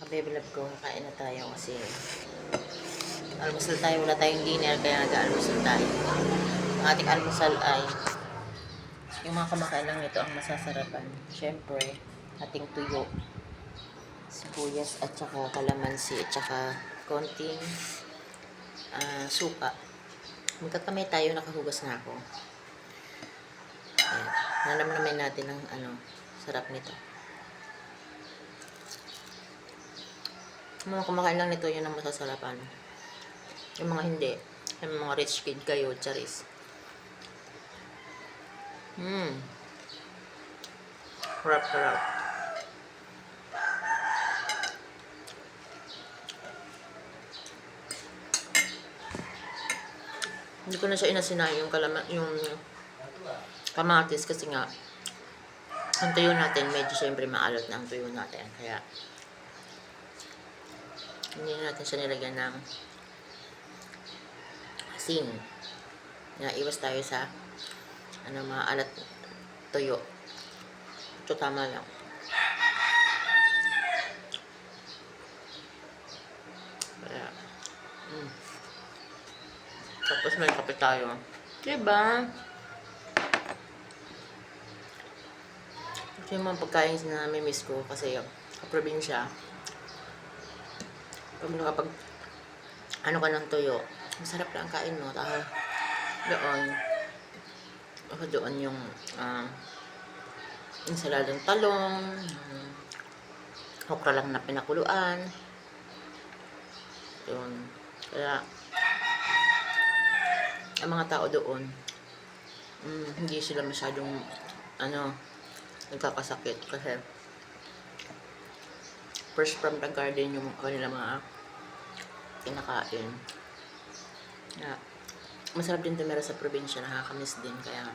Baby love ko, kain na tayo kasi almusal tayo, wala tayong dinner kaya nag-almusal tayo. Ang ating almusal ay yung mga kumakain lang nito ang masasarapan. Siyempre, ating tuyo, sibuyas at saka kalamansi at saka konting suka. Magkakamay tayo, nakahugas na ako. Ayan, nanamnamin natin ang sarap nito. Yung mga kumakain lang nito, yun ang masasarapan. Yung mga hindi, yung mga rich kid kayo, charis. Harap. Hindi ko na siya inasinayin yung kamatis kasi nga ang tuyo natin, medyo syempre maalat na ang tuyo natin. Kaya hindi natin siya nilagyan ng asin. Iwas tayo sa maalat tuyo. Ito tama lang. Kaya, tapos may kape tayo. Diba? Ito yung mga pagkain na namimiss ko kasi sa probinsya, kapag ka ng tuyo, masarap lang kain mo. Dahil doon yung insaladang talong, okra lang na pinakuluan. Yun. Kaya ang mga tao doon, hindi sila masyadong nagkakasakit kasi fresh from the garden yung kanila mga kinakain. Masarap din tumira sa probinsya, nakakamiss din, kaya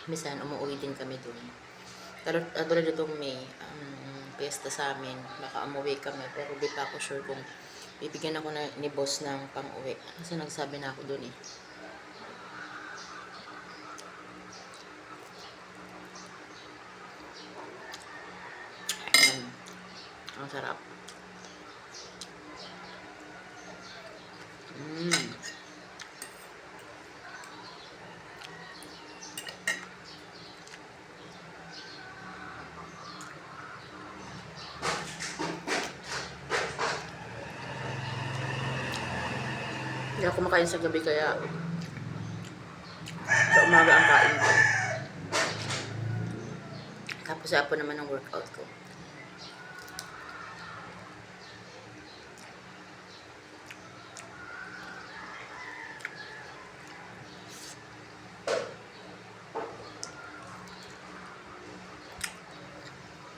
minsan umuwi din kami doon. Pero tulad itong May, piyesta sa amin, baka umuwi kami, pero di pa ako sure kung bibigyan ako ni boss ng pang-uwi kasi nagsabi na ako doon Ang sarap. Hindi ako kumakain sa gabi kaya sa umaga ang kain ko. Tapos ako naman ang workout ko.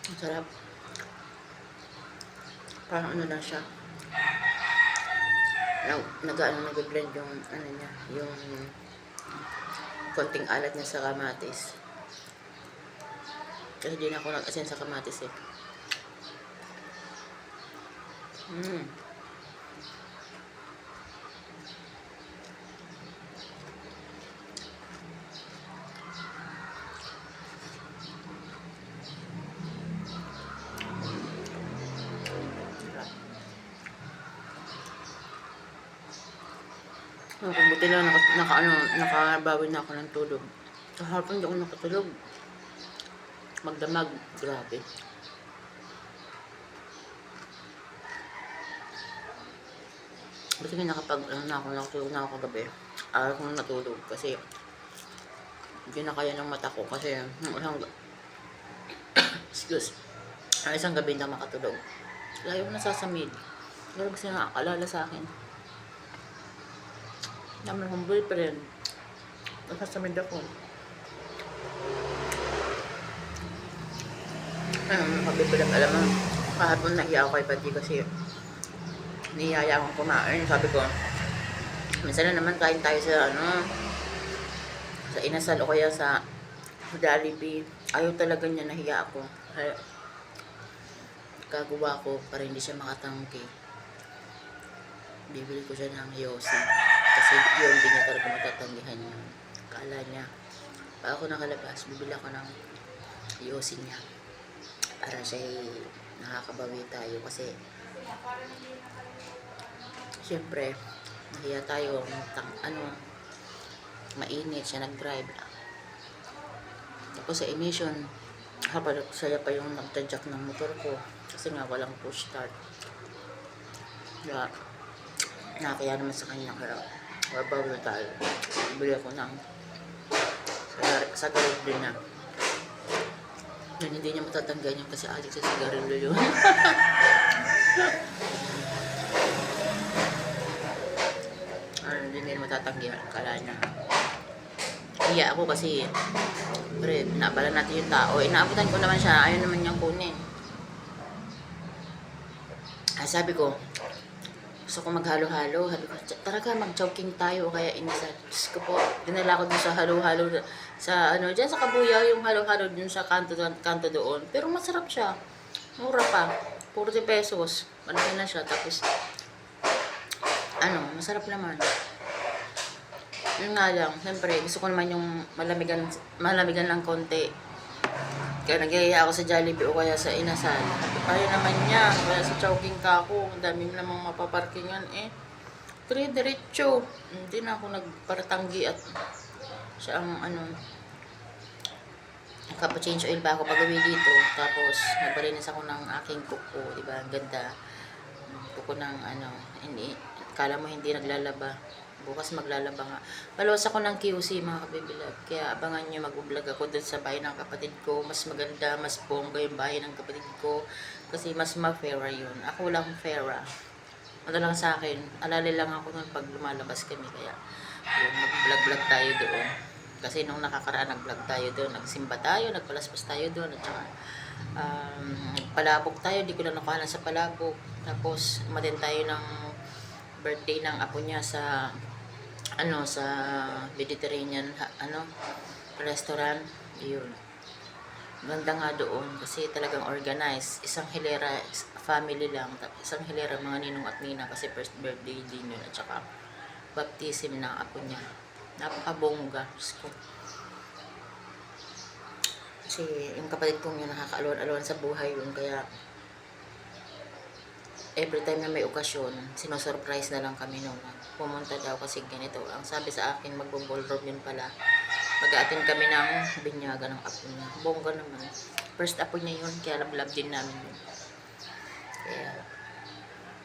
Ang sarap. Parang lang siya. Nag-blend yung niya, yung konting alat niya sa kamatis. Kasi di na ako nag-asin sa kamatis Kung buti lang nakabawi na ako ng tulog. Kahapon hindi ako nakatulog. Magdamag, grabe. Buti nga nakatulog na ako kagabi. Araw kong natulog kasi hindi na kaya ng mata ko kasi isang gabi na makatulog. Layo ko nasasamid. Pero kasi nakaalala sa akin. Naman akong boyfriend. Nasasamid ako. Kabibilang alam mo, kahapon nahiya ako kay Pati kasi niyaya akong kumain. Sabi ko, minsan na naman kain tayo sa sa Inasal o kaya sa Jollibee. Ayaw talaga niya, nahiya ako. Kaya kagawa ko para hindi siya makatangki. Bibili ko siya ng yosi. Kasi yun, hindi niya talaga matatanggihan yun. Kala niya, pag ako nakalabas, bibili ako ng yosi niya. Para siya nakakabawi tayo kasi syempre nahiya tayo mainit siya nag-drive. Tapos sa emission saya pa yung nagtadyak ng motor ko kasi nga walang push start. Kaya nakakaya naman sa kanya, kaya wabaw na tayo. Bili ako ng sa garip din na. Yan, hindi niya matatanggan yun kasi adik sa sigarilyo yun. Hindi niya matatanggan. Kala niya. Iya ako kasi pre, naabala natin yung tao. Inaabutan ko naman siya. Ayaw naman niyang kunin. Sabi ko, gusto ko maghalo-halo. Sabi ko, talaga mag-choking tayo o kaya inisal. Diyos ko po, dinala ko dun sa halo-halo sa dyan sa Kabuyaw, yung halo-halo dun sa kanto doon. Pero masarap siya. Mura pa. 40 pesos. Malaki na siya. Tapos, masarap naman. Yun nga lang, siyempre, gusto ko naman yung malamigan lang konti. Kaya nagyaya ako sa Jollibee o kaya sa Inasal. Kaya naman niya, kaya sa Chowking ka ako, ang dami namang mapaparkingan diretso. Hindi na ako nagparatanggi at siya ang nakapa-change oil pa ako pag-uwi dito. Tapos, nabalinis ako ng aking kuko, diba? Ang ganda. Kuko ng hindi, kala mo hindi naglalaba. Bukas maglalaba nga. Maluwas ako ng QC mga kabibilab. Kaya abangan nyo, mag-vlog ako dun sa bahay ng kapatid ko. Mas maganda, mas bongga yung bahay ng kapatid ko. Kasi mas ma-fera yun. Ako lang fera. Ano lang sa akin. Alala lang ako nun pag lumalabas kami. Kaya yun, mag-vlog tayo doon. Kasi nung nakakaraan nag-vlog tayo doon. Nagsimba tayo, nagpalaspas tayo doon. At saka palabok tayo. Di ko lang nakahanan sa palabok. Tapos umatin tayo ng birthday ng apo niya sa sa Mediterranean restaurant. Yun, ganda nga doon kasi talagang organized. Isang hilera, family lang, isang hilera mga ninong at nina kasi first birthday din yun at saka baptism ng apo niya. Napakabongga. Kasi yung kapatid kong yun nakakaalwan-alwan sa buhay yun, kaya every time na may okasyon, sinosurprise na lang kami nung pumunta daw kasi ganito. Ang sabi sa akin, magbo-ballroom yun pala. Mag-a-attend kami ng binyaga ng apo niya. Bongga naman. First apo niya yun, kaya love din namin yun. Kaya,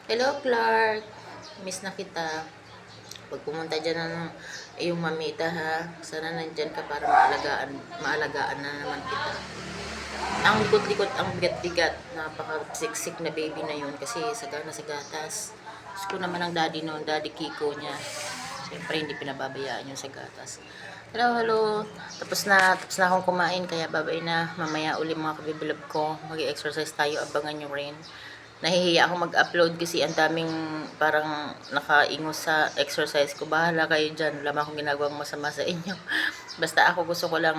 hello Clark! Miss na kita. Pag pumunta dyan iyong mamita ha, sana nandyan ka para maalagaan na naman kita. Ang likot-likot, ang bigat-bigat, napaka-siksik na baby na yun kasi sagana sa gatas. Gusto ko naman ang daddy noon, daddy Kiko niya. Siyempre hindi pinababayaan yun sa gatas. Hello. Tapos na akong kumain kaya babay na. Mamaya uli mga kabibilab ko. Mag-exercise tayo, abangan nyo rin. Nahihiya ako mag-upload kasi ang daming parang nakaingos sa exercise ko. Bahala kayo dyan. Wala akong ginagawang masama sa inyo. Basta ako gusto ko lang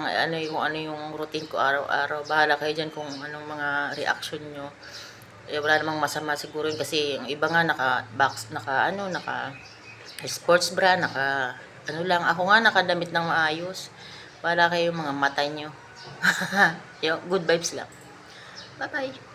yung routine ko araw-araw. Bahala kayo dyan kung anong mga reaction nyo. Wala namang masama siguro yun kasi yung iba nga naka sports bra, lang. Ako nga nakadamit ng maayos. Bahala kayo mga mata nyo. Good vibes lang. Bye-bye.